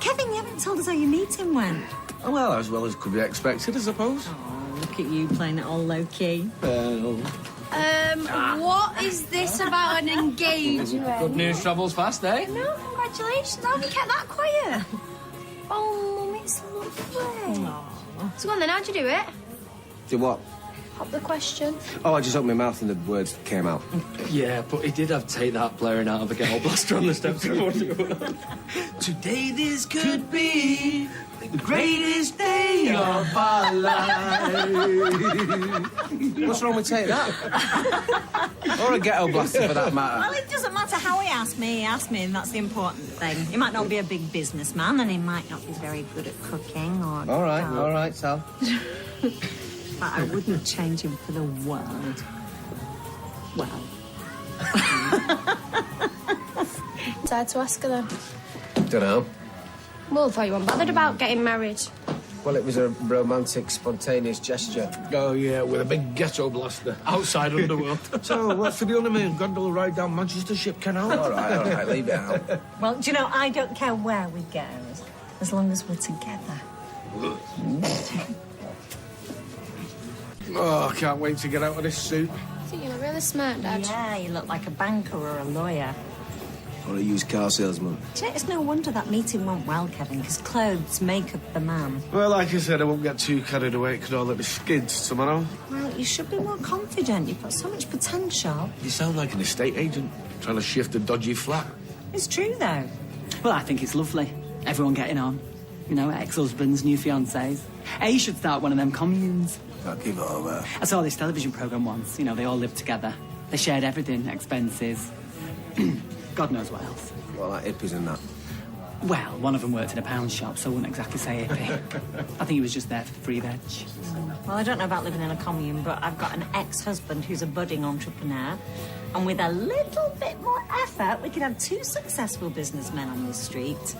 Kevin, you haven't told us how your meeting went. Oh, well, as well as could be expected, I suppose. Oh, look at you playing it all low-key. What is this about an engagement? Good news travels fast, eh? No, congratulations. How have you kept that quiet? Oh, Mum, it's lovely. Aww. So go on then, how'd you do it? Do what? Pop the question. Oh, I just opened my mouth and the words came out. Yeah, but he did have to take that blaring out of a ghetto blaster on the steps. Today this could be the greatest day of our life. What's wrong with take that? Or a ghetto blaster, for that matter. Well, it doesn't matter how he asked me, and that's the important thing. He might not be a big businessman, and he might not be very good at cooking or... All right, Sal. But I wouldn't change him for the world. Well... Decided to ask her then. Dunno. Well, I thought you weren't bothered about getting married. Well, it was a romantic, spontaneous gesture. Oh, yeah, with a big ghetto blaster outside Underworld. So, what's for the honeymoon? Gondola ride down Manchester Ship Canal? All right, leave it out. Well, do you know, I don't care where we go, as long as we're together. Oh, I can't wait to get out of this suit. I think you look really smart, Dad. Yeah, you look like a banker or a lawyer. Or a used car salesman. Do you know, it's no wonder that meeting went well, Kevin, because clothes make up the man. Well, like I said, I won't get too carried away. It could all let me skids tomorrow. Well, you should be more confident. You've got so much potential. You sound like an estate agent trying to shift a dodgy flat. It's true, though. Well, I think it's lovely. Everyone getting on. You know, ex-husbands, new fiancés. You should start one of them communes. I'll give it over. I saw this television programme once. You know, they all lived together. They shared everything, expenses. God knows what else. Well, like hippies and that. Well, one of them worked in a pound shop, so I wouldn't exactly say hippie. I think he was just there for the free veg. Well, I don't know about living in a commune, but I've got an ex-husband who's a budding entrepreneur. And with a little bit more effort, we could have 2 successful businessmen on the street.